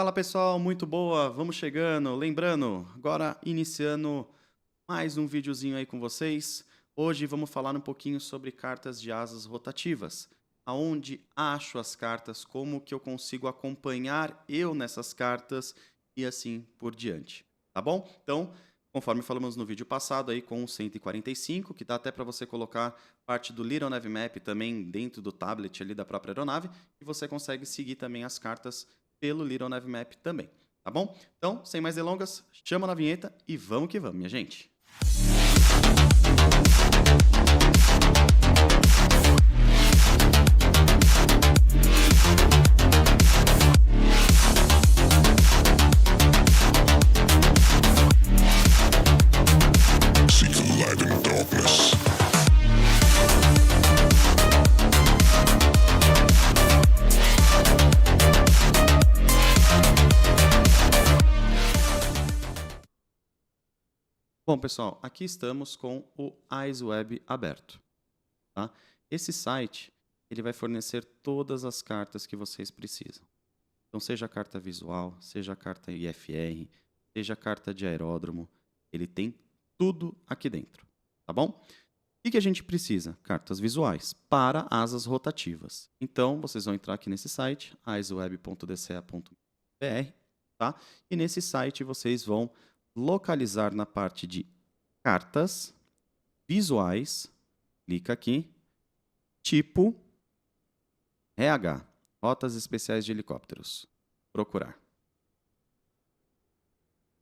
Fala pessoal, muito boa, vamos chegando. Lembrando, agora iniciando mais um videozinho aí com vocês. Hoje vamos falar um pouquinho sobre cartas de asas rotativas. Aonde acho as cartas, como que eu consigo acompanhar eu nessas cartas e assim por diante. Tá bom? Então, conforme falamos no vídeo passado aí com o 145, que dá até para você colocar parte do Little Navy Map também dentro do tablet ali da própria aeronave, e você consegue seguir também as cartas pelo Little Navy Map também, tá bom? Então, sem mais delongas, chama na vinheta e vamos que vamos, minha gente! Seek the light in darkness. Bom, pessoal, aqui estamos com o EyesWeb aberto. Tá? Esse site ele vai fornecer todas as cartas que vocês precisam. Então, seja a carta visual, seja a carta IFR, seja a carta de aeródromo, ele tem tudo aqui dentro, tá bom? O que a gente precisa? Cartas visuais para asas rotativas. Então, vocês vão entrar aqui nesse site, eyesweb.dca.br, tá? E nesse site vocês vão localizar na parte de cartas visuais, clica aqui, tipo RH, Rotas Especiais de Helicópteros. Procurar.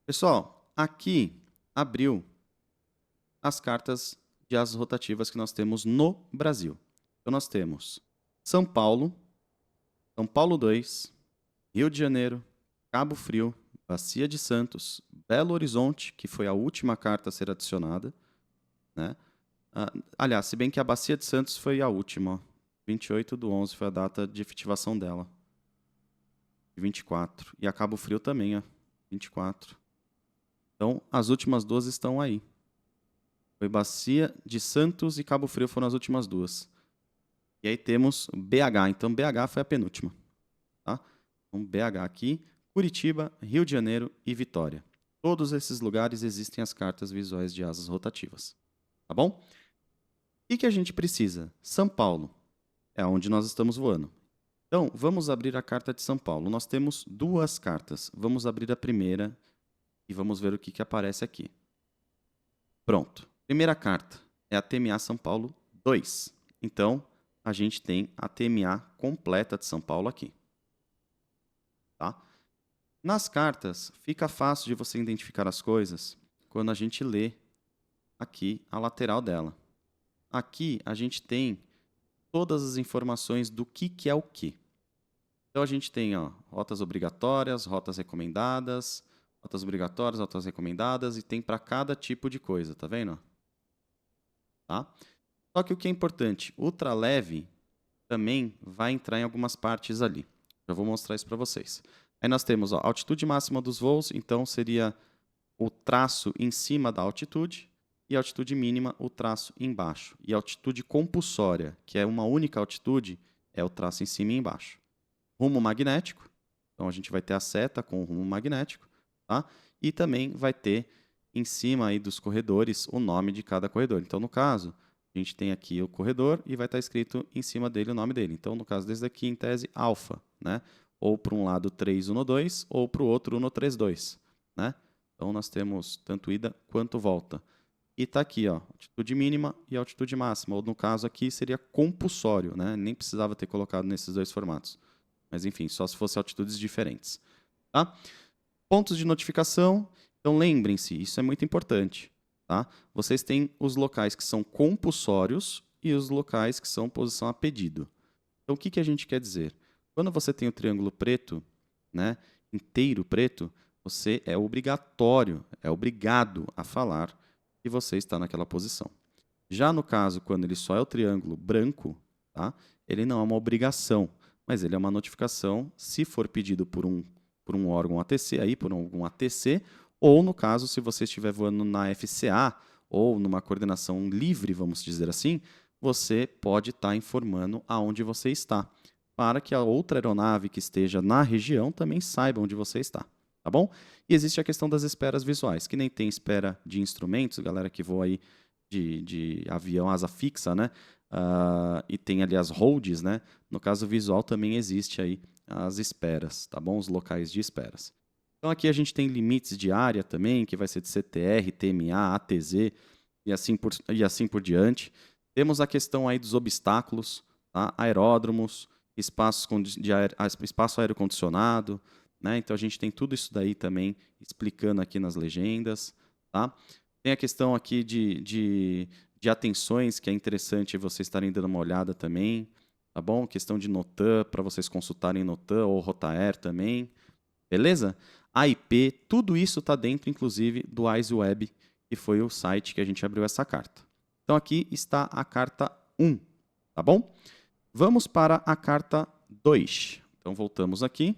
Pessoal, aqui abriu as cartas de asas rotativas que nós temos no Brasil. Então nós temos São Paulo 2, Rio de Janeiro, Cabo Frio, Bacia de Santos, Belo Horizonte, que foi a última carta a ser adicionada, né? Aliás, se bem que a Bacia de Santos foi a última, ó. 28/11 foi a data de efetivação dela. 24. E a Cabo Frio também, ó. 24. Então, as últimas duas estão aí. Foi Bacia de Santos e Cabo Frio foram as últimas duas. E aí temos BH. Então, BH foi a penúltima. Tá? Então, BH aqui, Curitiba, Rio de Janeiro e Vitória. Todos esses lugares existem as cartas visuais de asas rotativas. Tá bom? O que a gente precisa? São Paulo. É onde nós estamos voando. Então, vamos abrir a carta de São Paulo. Nós temos duas cartas. Vamos abrir a primeira e vamos ver o que aparece aqui. Pronto. Primeira carta é a TMA São Paulo 2. Então, a gente tem a TMA completa de São Paulo aqui. Tá? Nas cartas, fica fácil de você identificar as coisas quando a gente lê aqui a lateral dela. Aqui, a gente tem todas as informações do que é o que. Então, a gente tem rotas obrigatórias, rotas recomendadas, rotas obrigatórias, rotas recomendadas, e tem para cada tipo de coisa, tá vendo? Tá? Só que o que é importante, ultraleve também vai entrar em algumas partes ali. Eu vou mostrar isso para vocês. Aí nós temos a altitude máxima dos voos, então seria o traço em cima da altitude, e a altitude mínima, o traço embaixo. E a altitude compulsória, que é uma única altitude, é o traço em cima e embaixo. Rumo magnético, então a gente vai ter a seta com o rumo magnético, tá? E também vai ter em cima aí dos corredores o nome de cada corredor. Então, no caso, a gente tem aqui o corredor e vai estar escrito em cima dele o nome dele. Então, no caso desse daqui, em tese, alfa, né? Ou para um lado 312 ou para o outro 132, né? Então, nós temos tanto ida quanto volta. E está aqui, ó, altitude mínima e altitude máxima. Ou no caso aqui seria compulsório, né? Nem precisava ter colocado nesses dois formatos. Mas enfim, só se fosse altitudes diferentes. Tá? Pontos de notificação. Então lembrem-se, isso é muito importante. Tá? Vocês têm os locais que são compulsórios e os locais que são posição a pedido. Então o que a gente quer dizer? Quando você tem o triângulo preto, né, inteiro preto, você é obrigatório, é obrigado a falar que você está naquela posição. Já no caso, quando ele só é o triângulo branco, tá? Ele não é uma obrigação, mas ele é uma notificação se for pedido por um órgão ATC, aí, por algum ATC, ou no caso, se você estiver voando na FCA ou numa coordenação livre, vamos dizer assim, você pode estar informando aonde você está. para que a outra aeronave que esteja na região também saiba onde você está, tá bom? E existe a questão das esperas visuais, que nem tem espera de instrumentos, galera que voa aí de avião asa fixa, né? E tem ali as holds, né? No caso visual também existe aí as esperas, tá bom? Os locais de esperas. Então aqui a gente tem limites de área também, que vai ser de CTR, TMA, ATZ e assim por diante. Temos a questão aí dos obstáculos, tá? Aeródromos, espaço aerocondicionado, né? Então a gente tem tudo isso daí também explicando aqui nas legendas, tá? Tem a questão aqui de atenções, que é interessante vocês estarem dando uma olhada também, tá bom? Questão de Notan, para vocês consultarem Notan ou Rotaer também, beleza? AIP, tudo isso está dentro, inclusive, do IceWeb, que foi o site que a gente abriu essa carta. Então aqui está a carta 1, tá bom? Vamos para a carta 2. Então voltamos aqui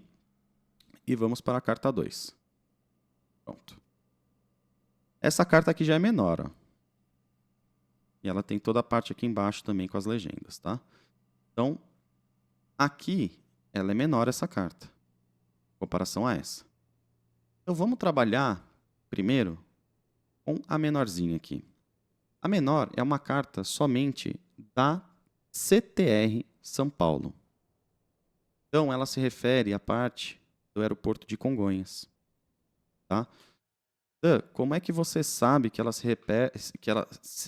e vamos para a carta 2. Pronto. Essa carta aqui já é menor, ó. E ela tem toda a parte aqui embaixo também com as legendas, tá? Então, aqui ela é menor essa carta, em comparação a essa. Então vamos trabalhar primeiro com a menorzinha aqui. A menor é uma carta somente da CTR São Paulo. Então ela se refere à parte do aeroporto de Congonhas, tá? Como é que você sabe que ela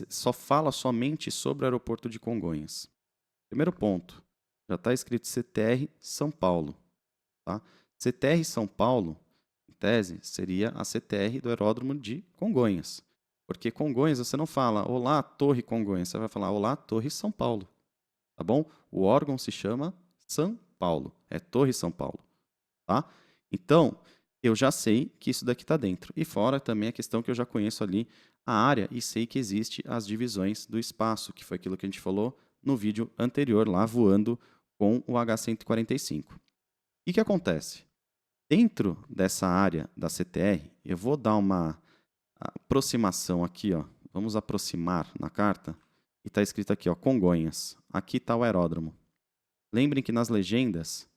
só fala somente sobre o aeroporto de Congonhas? Primeiro ponto, já está escrito CTR São Paulo, tá? CTR São Paulo, em tese, seria a CTR do aeródromo de Congonhas. Porque Congonhas você não fala Olá, Torre Congonhas, você vai falar Olá, Torre São Paulo, tá bom? O órgão se chama São Paulo, é Torre São Paulo, tá? Então, eu já sei que isso daqui está dentro. E fora também a questão que eu já conheço ali a área e sei que existe as divisões do espaço, que foi aquilo que a gente falou no vídeo anterior, lá voando com o H-145. O que acontece? Dentro dessa área da CTR, eu vou dar uma aproximação aqui, ó. Vamos aproximar na carta. E está escrito aqui, ó, Congonhas. Aqui está o aeródromo. Lembrem que nas legendas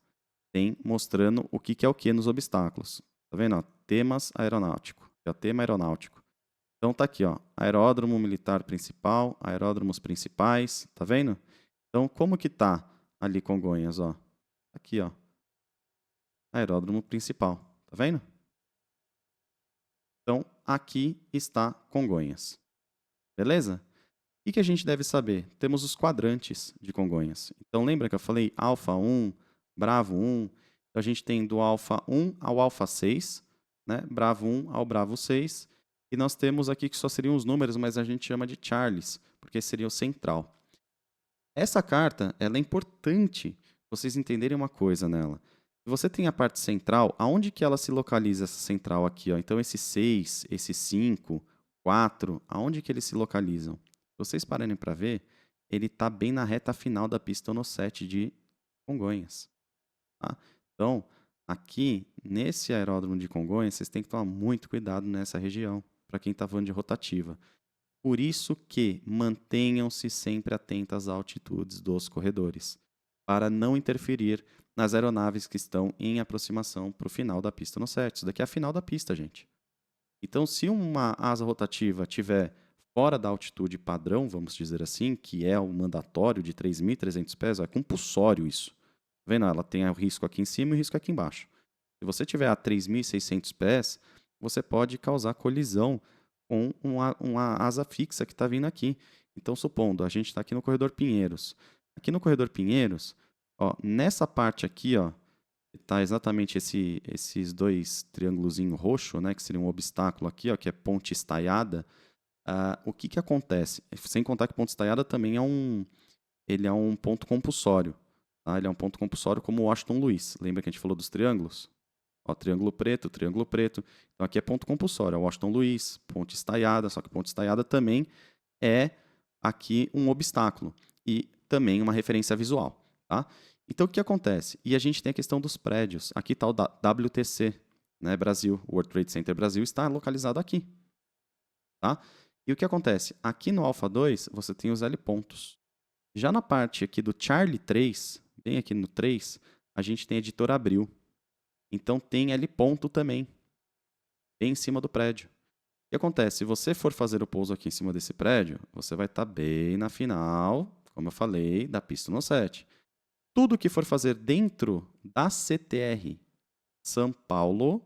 tem mostrando o que é o que nos obstáculos. Tá vendo? Ó? Temas aeronáutico. É o tema aeronáutico. Então tá aqui, ó, aeródromo militar principal, aeródromos principais, tá vendo? Então como que tá ali Congonhas, ó? Aqui, ó. Aeródromo principal, tá vendo? Então aqui está Congonhas. Beleza? O que a gente deve saber? Temos os quadrantes de Congonhas. Então lembra que eu falei Alfa 1, Bravo 1, então a gente tem do Alfa 1 ao Alfa 6, né? Bravo 1 ao Bravo 6, e nós temos aqui que só seriam os números, mas a gente chama de Charles, porque seria o central. Essa carta ela é importante vocês entenderem uma coisa nela. Se você tem a parte central, aonde que ela se localiza essa central aqui? Ó? Então esse 6, esse 5, 4, aonde que eles se localizam? Se vocês pararem para ver, ele está bem na reta final da pista no 7 de Congonhas. Tá? Então, aqui, nesse aeródromo de Congonhas, vocês têm que tomar muito cuidado nessa região, para quem está voando de rotativa. Por isso que mantenham-se sempre atentos às altitudes dos corredores, para não interferir nas aeronaves que estão em aproximação para o final da pista no 7. Isso daqui é a final da pista, gente. Então, se uma asa rotativa estiver fora da altitude padrão, vamos dizer assim, que é o mandatório de 3.300 pés, é compulsório isso. Tá vendo? Ela tem o risco aqui em cima e o risco aqui embaixo. Se você tiver a 3.600 pés, você pode causar colisão com uma asa fixa que está vindo aqui. Então, supondo, a gente está aqui no corredor Pinheiros. Aqui no corredor Pinheiros, ó, nessa parte aqui, ó, está exatamente esses dois triângulozinhos roxo, né, que seria um obstáculo aqui, ó, que é ponte estaiada. O que acontece? Sem contar que ponte estaiada também ele é um ponto compulsório. Tá? Ele é um ponto compulsório como o Washington Luiz. Lembra que a gente falou dos triângulos? Ó, triângulo preto, triângulo preto. Então aqui é ponto compulsório, é o Washington Luiz, ponte estaiada, só que ponte estaiada também é aqui um obstáculo e também uma referência visual. Tá? Então o que acontece? E a gente tem a questão dos prédios. Aqui está o WTC, né, Brasil, World Trade Center Brasil, está localizado aqui. Tá? E o que acontece? Aqui no Alpha 2 você tem os L pontos. Já na parte aqui do Charlie 3, Bem aqui no 3, a gente tem Editora Abril. Então tem L ponto também, bem em cima do prédio. O que acontece? Se você for fazer o pouso aqui em cima desse prédio, você vai estar bem na final, como eu falei, da pista no 7. Tudo que for fazer dentro da CTR São Paulo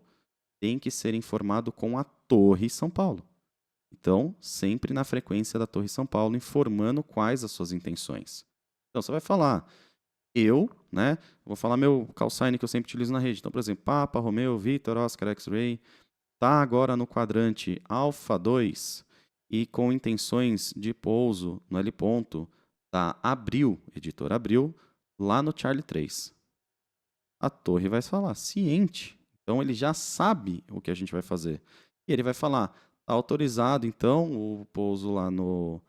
tem que ser informado com a Torre São Paulo. Então, sempre na frequência da Torre São Paulo, informando quais as suas intenções. Então, você vai falar, né, vou falar meu call sign que eu sempre utilizo na rede. Então, por exemplo, Papa, Romeo, Victor, Oscar, X-Ray, está agora no quadrante Alpha 2 e com intenções de pouso no L ponto da Abril, editora Abril, lá no Charlie 3. A torre vai falar, ciente. Então, ele já sabe o que a gente vai fazer. E ele vai falar, está autorizado, então, o pouso lá no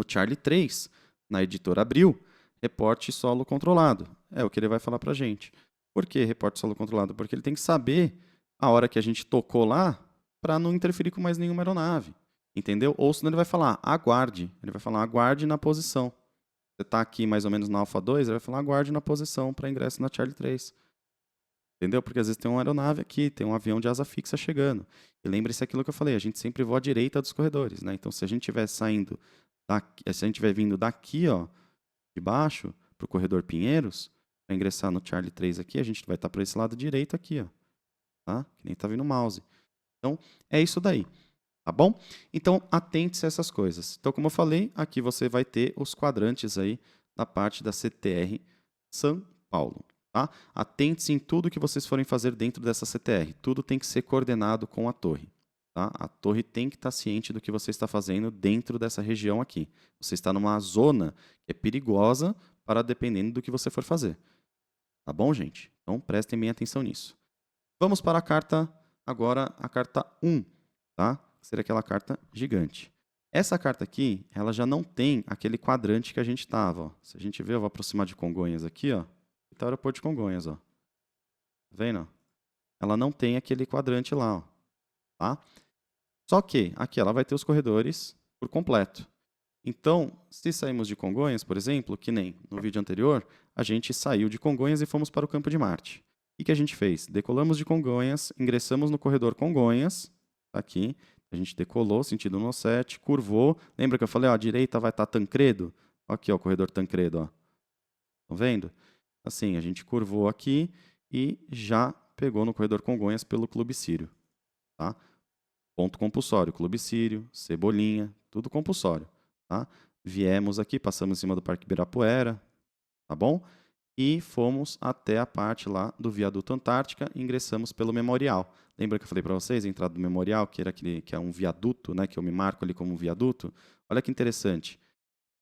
Charlie 3, na editora Abril, reporte solo controlado. É o que ele vai falar para a gente. Por que reporte solo controlado? Porque ele tem que saber a hora que a gente tocou lá para não interferir com mais nenhuma aeronave. Entendeu? Ou senão ele vai falar, aguarde. Ele vai falar, aguarde na posição. Você está aqui mais ou menos na Alpha 2, ele vai falar, aguarde na posição para ingresso na Charlie 3. Entendeu? Porque às vezes tem uma aeronave aqui, tem um avião de asa fixa chegando. E lembre-se aquilo que eu falei, a gente sempre voa à direita dos corredores, né? Então, se a gente estiver saindo daqui, se a gente estiver vindo daqui, ó, de baixo, para o corredor Pinheiros, para ingressar no Charlie 3 aqui, a gente vai estar para esse lado direito aqui, ó. Tá? Que nem está vindo o mouse. Então, é isso daí. Tá bom? Então, atente-se a essas coisas. Então, como eu falei, aqui você vai ter os quadrantes aí na parte da CTR São Paulo. Tá? Atente-se em tudo que vocês forem fazer dentro dessa CTR. Tudo tem que ser coordenado com a torre. Tá? A torre tem que estar ciente do que você está fazendo dentro dessa região aqui. Você está numa zona que é perigosa para dependendo do que você for fazer. Tá bom, gente? Então, prestem bem atenção nisso. Vamos para a carta, agora a carta 1, tá? Que seria aquela carta gigante. Essa carta aqui, ela já não tem aquele quadrante que a gente estava. Se a gente ver, eu vou aproximar de Congonhas aqui, ó. Então, o aeroporto de Congonhas, ó. Tá vendo? Ela não tem aquele quadrante lá, ó. Tá? Só que aqui ela vai ter os corredores por completo. Então, se saímos de Congonhas, por exemplo, que nem no vídeo anterior, a gente saiu de Congonhas e fomos para o Campo de Marte. O que a gente fez? Decolamos de Congonhas, ingressamos no corredor Congonhas, aqui, a gente decolou, sentido no 7, curvou. Lembra que eu falei, ó, à direita vai estar Tancredo? Aqui, ó, o corredor Tancredo, ó. Estão vendo? Assim, a gente curvou aqui e já pegou no corredor Congonhas pelo Clube Sírio. Tá? Ponto compulsório, Clube Sírio, Cebolinha, tudo compulsório. Tá? Viemos aqui, passamos em cima do Parque Ibirapuera, tá bom? E fomos até a parte lá do Viaduto Antártica e ingressamos pelo Memorial. Lembra que eu falei para vocês, a entrada do Memorial, que era aquele, que é um viaduto, né, que eu me marco ali como um viaduto? Olha que interessante.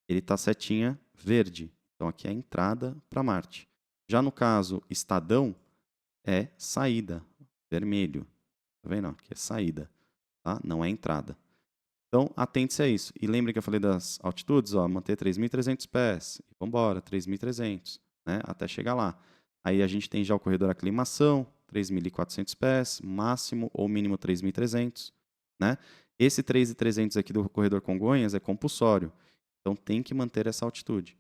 Ele está setinha verde. Então, aqui é a entrada para Marte. Já no caso, Estadão, é saída, vermelho. Tá vendo? Aqui é saída, tá? Não é entrada. Então, atente-se a isso. E lembre que eu falei das altitudes, ó, manter 3.300 pés. E vamos embora, 3.300, né? Até chegar lá. Aí a gente tem já o corredor aclimação, 3.400 pés, máximo ou mínimo 3.300, né? Esse 3.300 aqui do corredor Congonhas é compulsório. Então, tem que manter essa altitude,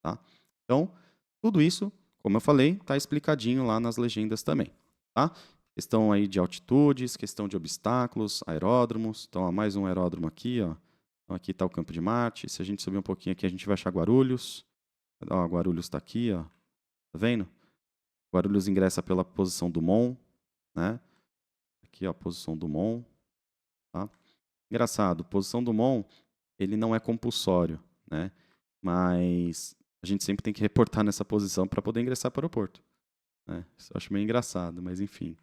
tá? Então, tudo isso, como eu falei, está explicadinho lá nas legendas também, tá? Questão aí de altitudes, questão de obstáculos, aeródromos. Então, ó, mais um aeródromo aqui, ó. Então, aqui está o Campo de Marte. Se a gente subir um pouquinho aqui, a gente vai achar Guarulhos. Ó, Guarulhos está aqui, ó. Tá vendo? Guarulhos ingressa pela posição Dumont, né? Aqui, ó, posição Dumont, tá? Engraçado, posição Dumont, ele não é compulsório, né? Mas a gente sempre tem que reportar nessa posição para poder ingressar para o aeroporto, né? Isso eu acho meio engraçado, mas enfim.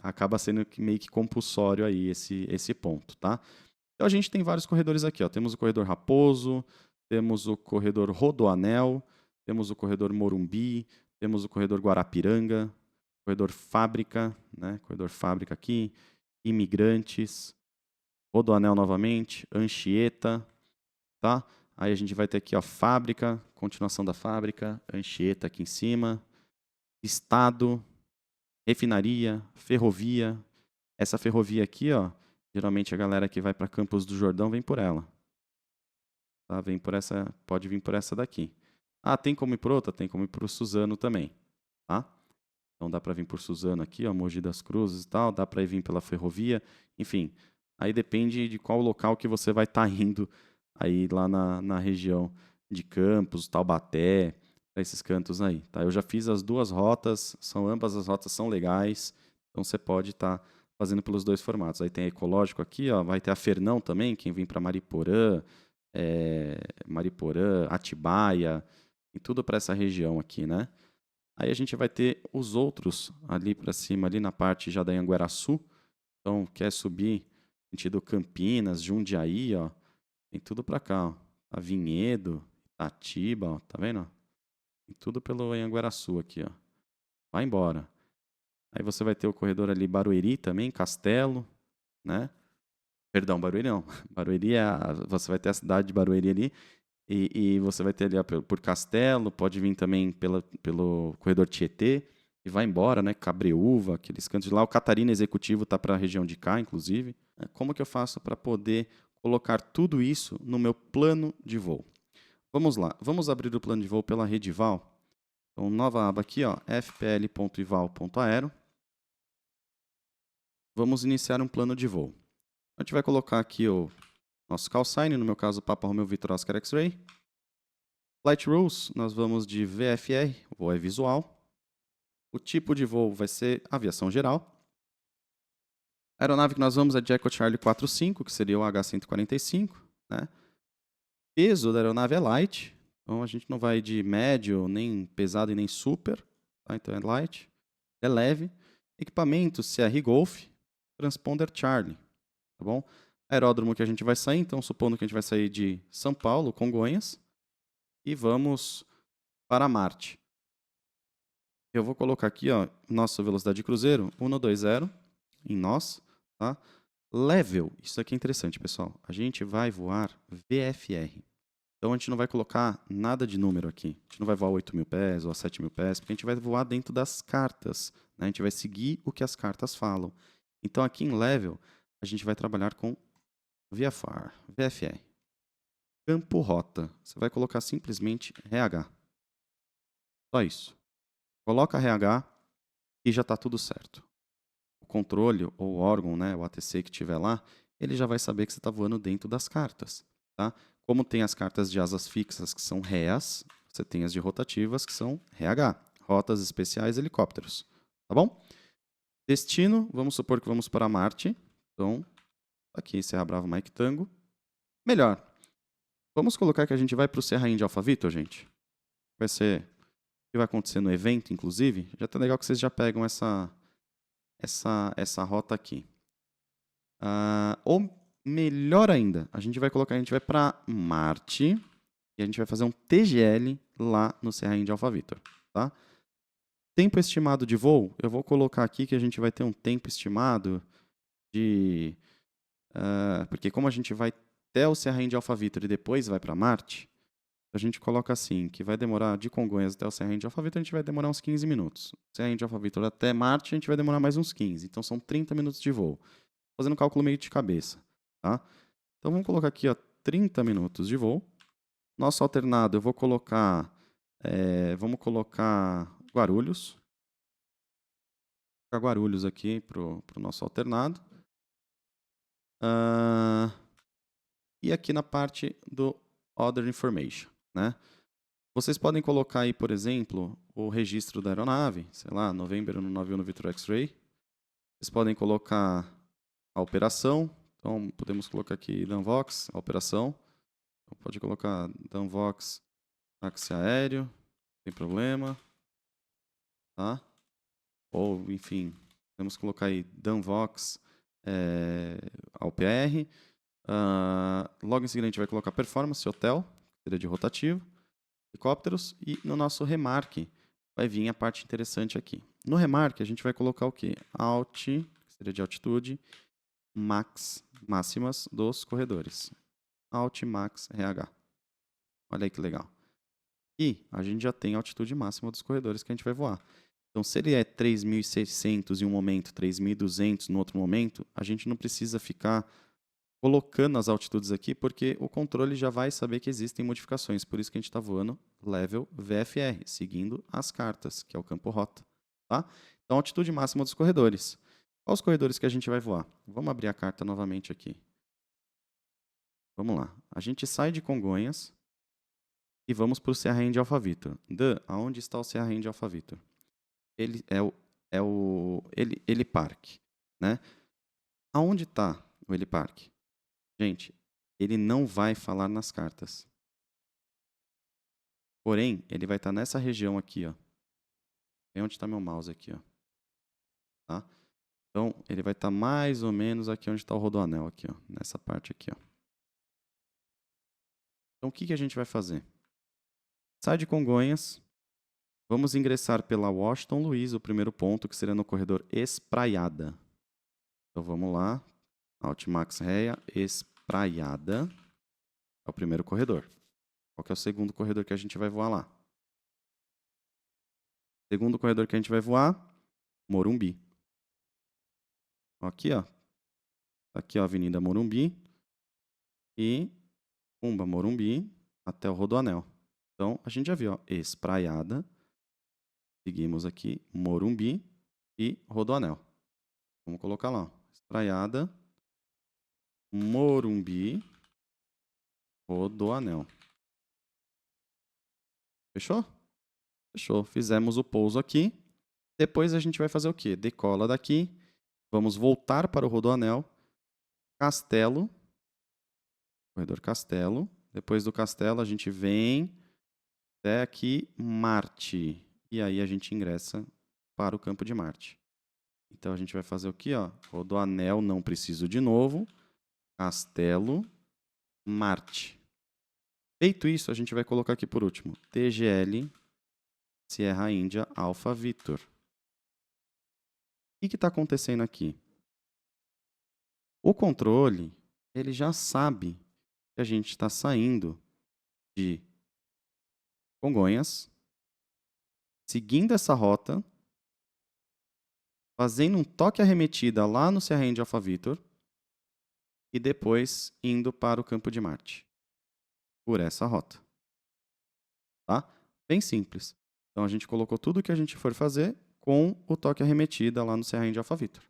Acaba sendo meio que compulsório aí esse ponto, tá? Então a gente tem vários corredores aqui, ó. Temos o corredor Raposo, temos o corredor Rodoanel, temos o corredor Morumbi, temos o corredor Guarapiranga, corredor Fábrica, né? Corredor Fábrica aqui, Imigrantes, Rodoanel novamente, Anchieta, tá? Aí a gente vai ter aqui, ó, Fábrica, continuação da Fábrica, Anchieta aqui em cima, Estado, refinaria, ferrovia. Essa ferrovia aqui, ó, geralmente a galera que vai para Campos do Jordão vem por ela. Tá? Pode vir por essa daqui. Ah, tem como ir por outra? Tem como ir por Suzano também. Tá? Então dá para vir por Suzano aqui, ó, Mogi das Cruzes e tal, dá para vir pela ferrovia, enfim. Aí depende de qual local que você vai estar indo aí lá na região de Campos, Taubaté, para esses cantos aí, tá? Eu já fiz as duas rotas, ambas as rotas são legais, então você pode estar fazendo pelos dois formatos. Aí tem a Ecológico aqui, ó, vai ter a Fernão também, quem vem para Mariporã, Atibaia, e tudo para essa região aqui, né? Aí a gente vai ter os outros ali para cima, ali na parte já da Anhangueraçu. Então, quer subir sentido Campinas, Jundiaí, ó, tem tudo para cá, ó. A Vinhedo, Itatiba, ó, tá vendo? Tem tudo pelo Anhangueraçu aqui, ó. Vai embora. Aí você vai ter o corredor ali Barueri também, Castelo, né? Perdão, Barueri não. Barueri você vai ter a cidade de Barueri ali e você vai ter ali ó, por Castelo, pode vir também pelo corredor Tietê e vai embora, né? Cabreúva, aqueles cantos de lá. O Catarina Executivo está para a região de cá, inclusive. Como que eu faço para poder colocar tudo isso no meu plano de voo? Vamos lá, vamos abrir o plano de voo pela Redival. Então, nova aba aqui, ó, fpl.ival.aero. Vamos iniciar um plano de voo. A gente vai colocar aqui o nosso call sign, no meu caso, Papa Romeo Victor Oscar X-Ray. Flight Rules, nós vamos de VFR, voo é visual. O tipo de voo vai ser aviação geral. A aeronave que nós vamos é Jacko Charlie 45, que seria o H145. Né? Peso da aeronave é light, então a gente não vai de médio, nem pesado e nem super. Tá? Então é light. É leve. Equipamento CR Golf, transponder Charlie. Tá bom? Aeródromo que a gente vai sair, então supondo que a gente vai sair de São Paulo, Congonhas, e vamos para Marte. Eu vou colocar aqui, ó, nossa velocidade de cruzeiro, 120 em nós, tá? Level, isso aqui é interessante, pessoal. A gente vai voar VFR. Então a gente não vai colocar nada de número aqui. A gente não vai voar 8.000 pés ou 7.000 pés, porque a gente vai voar dentro das cartas. Né? A gente vai seguir o que as cartas falam. Então aqui em Level, a gente vai trabalhar com VFR. Campo rota. Você vai colocar simplesmente RH. Só isso. Coloca RH e já está tudo certo. O controle ou o órgão, né, o ATC que tiver lá, ele já vai saber que você está voando dentro das cartas. Tá? Como tem as cartas de asas fixas que são REAs, você tem as de rotativas que são RH. Rotas especiais, helicópteros. Tá bom? Destino, vamos supor que vamos para Marte. Então, aqui Serra Bravo Mike Tango. Melhor, vamos colocar que a gente vai para o Serra Indy Alpha Victor, gente. Vai ser o que vai acontecer no evento, inclusive. Já tá legal que vocês já pegam essa rota aqui. Ou melhor ainda, a gente vai para Marte e a gente vai fazer um TGL lá no Serra Indy Alpha Victor. Tá? Tempo estimado de voo, eu vou colocar aqui que a gente vai ter um tempo estimado de... porque como a gente vai até o Serra Indy Alpha Victor e depois vai para Marte, a gente coloca assim, que vai demorar de Congonhas até o Serra Indy Alpha Victor, a gente vai demorar uns 15 minutos. Serra Indy Alpha Victor até Marte, a gente vai demorar mais uns 15. Então, são 30 minutos de voo. Fazendo um cálculo meio de cabeça. Tá? Então, vamos colocar aqui, ó, 30 minutos de voo. Nosso alternado, eu vou colocar... vamos colocar Guarulhos. Vou colocar Guarulhos aqui para o nosso alternado. E aqui na parte do Other Information. Né? Vocês podem colocar aí, por exemplo, o registro da aeronave, sei lá, November 91 Victor X-Ray. Vocês podem colocar a operação, então podemos colocar aqui Danvox, a operação. Então, pode colocar Danvox táxi aéreo, não tem problema. Tá? Ou, enfim, podemos colocar aí Danvox AUPR. Logo em seguida a gente vai colocar performance, hotel, que seria de rotativo, helicópteros, e no nosso remarque vai vir a parte interessante aqui. No remarque a gente vai colocar o quê? Alt, que seria de altitude, máximas dos corredores. Alt, max, RH. Olha aí que legal. E a gente já tem a altitude máxima dos corredores que a gente vai voar. Então, se ele é 3.600 em um momento, 3.200 no outro momento, a gente não precisa ficar colocando as altitudes aqui, porque o controle já vai saber que existem modificações. Por isso que a gente está voando level VFR, seguindo as cartas, que é o campo rota. Tá? Então, altitude máxima dos corredores. Quais os corredores que a gente vai voar? Vamos abrir a carta novamente aqui. Vamos lá. A gente sai de Congonhas e vamos para o Serra de Alfa Vitor. Dan, aonde está o Serra de Alfa Vitor? Ele é o Helipark, né? Aonde está o Helipark? Gente, ele não vai falar nas cartas. Porém, ele vai estar nessa região aqui, ó. É onde está meu mouse aqui, ó. Tá? Então, ele vai estar mais ou menos aqui onde está o rodoanel aqui, ó, nessa parte aqui, ó. Então, o que a gente vai fazer? Sai de Congonhas, vamos ingressar pela Washington Luiz, o primeiro ponto, que seria no corredor Espraiada. Então, vamos lá. Altimax Réia, Espraiada. É o primeiro corredor. Qual que é o segundo corredor que a gente vai voar lá? Segundo corredor que a gente vai voar, Morumbi. Aqui, ó. Aqui, ó, Avenida Morumbi. E Pumba, Morumbi, até o Rodoanel. Então, a gente já viu, ó, Espraiada. Seguimos aqui, Morumbi e Rodoanel. Vamos colocar lá, ó. Espraiada, Morumbi, Rodoanel. Fechou? Fechou. Fizemos o pouso aqui. Depois a gente vai fazer o quê? Decola daqui. Vamos voltar para o Rodoanel. Castelo. Corredor Castelo. Depois do Castelo, a gente vem até aqui, Marte. E aí a gente ingressa para o campo de Marte. Então a gente vai fazer o quê? Ó? Rodoanel, não preciso de novo. Castelo, Marte. Feito isso, a gente vai colocar aqui por último. TGL, Sierra Índia, Alfa Vitor. O que está acontecendo aqui? O controle, ele já sabe que a gente está saindo de Congonhas, seguindo essa rota, fazendo um toque arremetida lá no Serra de Alfa Vitor e depois indo para o campo de Marte, por essa rota. Tá? Bem simples. Então a gente colocou tudo o que a gente for fazer com o toque arremetida lá no Serra de Alfa Vitor.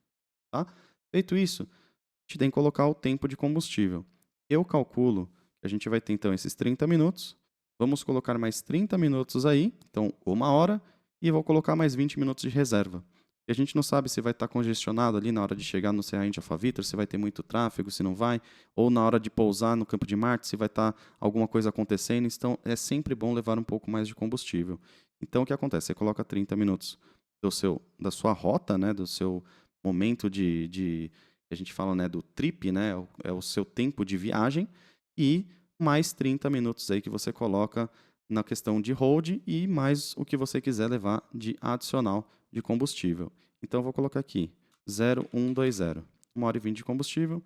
Tá? Feito isso, a gente tem que colocar o tempo de combustível. Eu calculo que a gente vai ter então esses 30 minutos. Vamos colocar mais 30 minutos aí, então 1 hora, e vou colocar mais 20 minutos de reserva. E a gente não sabe se vai estar congestionado ali na hora de chegar no Serra de Alfa Vitor, se vai ter muito tráfego, se não vai, ou na hora de pousar no campo de Marte, se vai estar alguma coisa acontecendo. Então, é sempre bom levar um pouco mais de combustível. Então, o que acontece? Você coloca 30 minutos da sua rota, né, do seu momento a gente fala, né, do trip, né, é o seu tempo de viagem, e mais 30 minutos aí que você coloca na questão de hold e mais o que você quiser levar de adicional de combustível. Então, eu vou colocar aqui 0120, 1 hora e 20 de combustível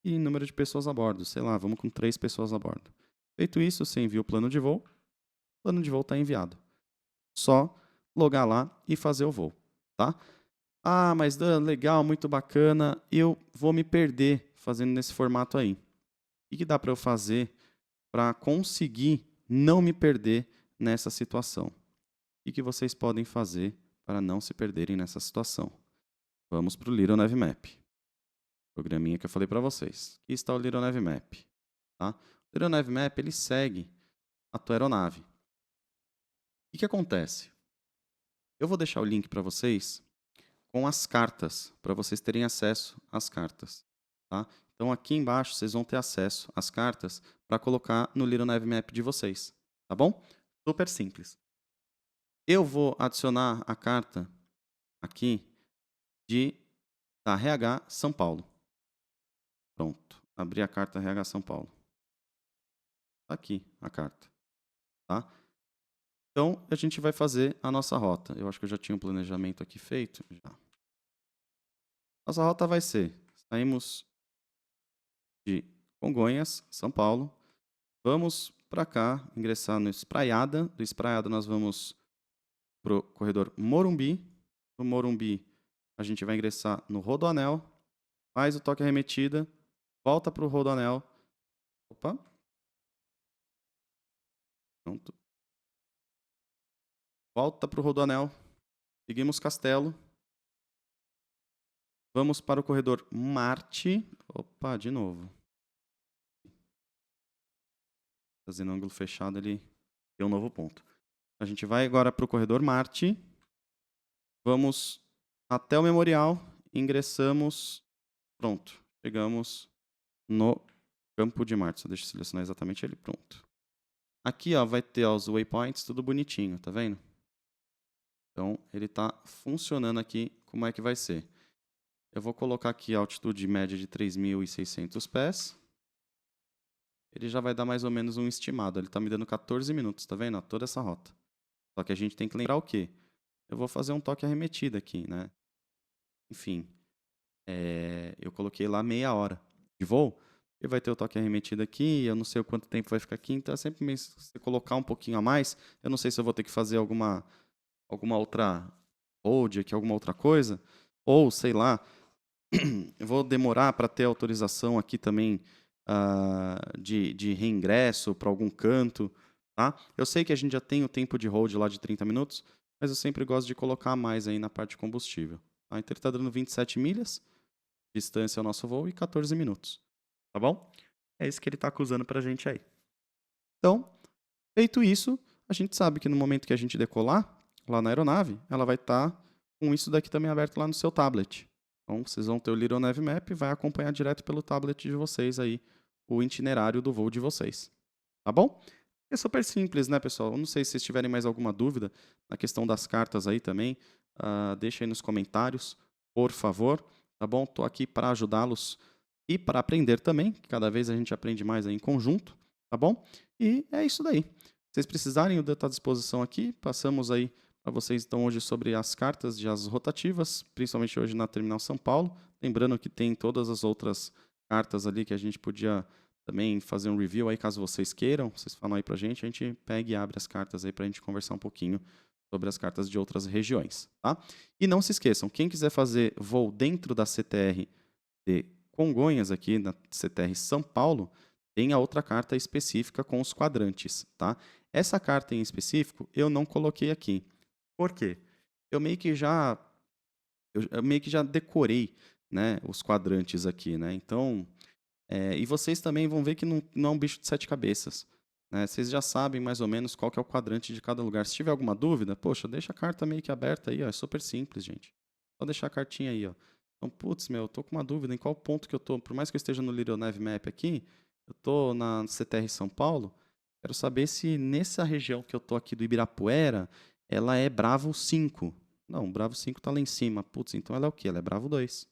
e número de pessoas a bordo. Sei lá, vamos com 3 pessoas a bordo. Feito isso, você envia o plano de voo. O plano de voo está enviado. Só logar lá e fazer o voo, tá? Ah, mas Dan, legal, muito bacana, eu vou me perder fazendo nesse formato aí. O que dá para eu fazer para conseguir não me perder nessa situação? O que vocês podem fazer para não se perderem nessa situação? Vamos para o Little Nav Map. Programinha que eu falei para vocês. Aqui está o Little Nav Map. Tá? O Little Nav Map ele segue a tua aeronave. O que acontece? Eu vou deixar o link para vocês com as cartas, para vocês terem acesso às cartas. Tá? Então, aqui embaixo, vocês vão ter acesso às cartas para colocar no Little Nav Map de vocês. Tá bom? Super simples. Eu vou adicionar a carta aqui da RH São Paulo. Pronto. Abri a carta RH São Paulo. Tá aqui a carta. Tá? Então, a gente vai fazer a nossa rota. Eu acho que eu já tinha um planejamento aqui feito. Já. Nossa rota vai ser, saímos de Congonhas, São Paulo, vamos para cá, ingressar no Espraiada. Do Espraiada nós vamos para o corredor Morumbi. Do Morumbi a gente vai ingressar no Rodoanel, faz o toque arremetida volta para o rodoanel. Opa. Pronto. Volta para o rodoanel. Seguimos castelo. Vamos para o corredor Marte. Opa, de novo. Fazendo ângulo fechado, ele tem um novo ponto. A gente vai agora para o corredor Marte. Vamos até o memorial. Ingressamos. Pronto. Chegamos no campo de Marte. Só deixa eu selecionar exatamente ele. Pronto. Aqui ó, vai ter ó, os waypoints, tudo bonitinho, tá vendo? Então, ele está funcionando aqui. Como é que vai ser? Eu vou colocar aqui a altitude média de 3.600 pés. Ele já vai dar mais ou menos um estimado. Ele está me dando 14 minutos, tá vendo? Toda essa rota. Só que a gente tem que lembrar o quê? Eu vou fazer um toque arremetido aqui, né? Enfim, eu coloquei lá meia hora de voo. E vai ter o toque arremetido aqui, eu não sei o quanto tempo vai ficar aqui, então é sempre mesmo se colocar um pouquinho a mais. Eu não sei se eu vou ter que fazer alguma outra hold aqui, alguma outra coisa, ou sei lá, eu vou demorar para ter autorização aqui também de reingresso para algum canto, tá? Eu sei que a gente já tem o tempo de hold lá de 30 minutos, mas eu sempre gosto de colocar mais aí na parte de combustível. Tá? Então ele está dando 27 milhas, distância ao nosso voo, e 14 minutos. Tá bom? É isso que ele está acusando para a gente aí. Então, feito isso, a gente sabe que no momento que a gente decolar, lá na aeronave, ela vai estar com isso daqui também aberto lá no seu tablet. Então, vocês vão ter o Little Nav Map e vai acompanhar direto pelo tablet de vocês aí o itinerário do voo de vocês. Tá bom? É super simples, né, pessoal? Eu não sei se vocês tiverem mais alguma dúvida na questão das cartas aí também. Deixa aí nos comentários, por favor. Tá bom? Estou aqui para ajudá-los e para aprender também. Cada vez a gente aprende mais aí em conjunto. Tá bom? E é isso daí. Se vocês precisarem, eu estou à disposição aqui. Passamos aí para vocês então hoje sobre as cartas de asas rotativas, principalmente hoje na Terminal São Paulo. Lembrando que tem todas as outras cartas ali que a gente podia também fazer um review aí, caso vocês queiram. Vocês falam aí pra gente, a gente pega e abre as cartas aí pra gente conversar um pouquinho sobre as cartas de outras regiões, tá? E não se esqueçam, quem quiser fazer voo dentro da CTR de Congonhas aqui, na CTR São Paulo, tem a outra carta específica com os quadrantes, tá? Essa carta em específico eu não coloquei aqui. Por quê? Eu meio que já decorei, né, os quadrantes aqui, né? Então, e vocês também vão ver que não é um bicho de 7 cabeças, né? Vocês já sabem mais ou menos qual que é o quadrante de cada lugar. Se tiver alguma dúvida, poxa, deixa a carta meio que aberta aí, ó, é super simples, gente. Só deixar a cartinha aí, ó. Então, putz, eu tô com uma dúvida em qual ponto que eu tô. Por mais que eu esteja no Little Nav Map aqui, eu tô na CTR São Paulo, quero saber se nessa região que eu tô aqui do Ibirapuera, ela é Bravo 5. Não, Bravo 5 tá lá em cima. Putz, então ela é o quê? Ela é Bravo 2,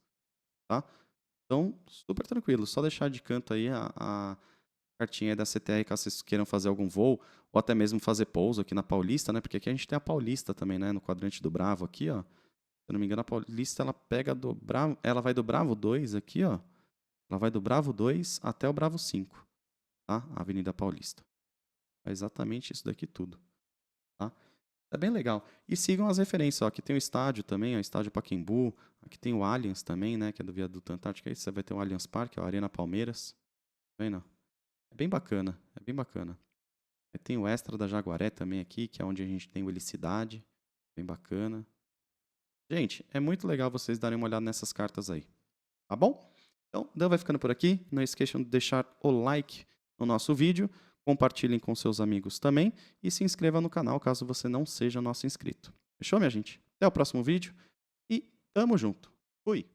tá? Então, super tranquilo. Só deixar de canto aí a cartinha da CTR, caso vocês queiram fazer algum voo, ou até mesmo fazer pouso aqui na Paulista, né? Porque aqui a gente tem a Paulista também, né? No quadrante do Bravo aqui, ó. Se eu não me engano, a Paulista, ela pega do Bravo... Ela vai do Bravo 2 aqui, ó. Ela vai do Bravo 2 até o Bravo 5, tá? A Avenida Paulista. É exatamente isso daqui tudo, tá? É bem legal. E sigam as referências, ó. Aqui tem o estádio também, ó, estádio Pacaembu. Aqui tem o Allianz também, né, que é do Viaduto Antártico. Aí você vai ter o Allianz Parque, a Arena Palmeiras. Tá vendo? É bem bacana, é bem bacana. Aí tem o Extra da Jaguaré também aqui, que é onde a gente tem o Helicidade. Bem bacana. Gente, é muito legal vocês darem uma olhada nessas cartas aí. Tá bom? Então, Dan vai ficando por aqui. Não esqueçam de deixar o like no nosso vídeo. Compartilhem com seus amigos também. E se inscreva no canal caso você não seja nosso inscrito. Fechou, minha gente? Até o próximo vídeo. E tamo junto. Fui!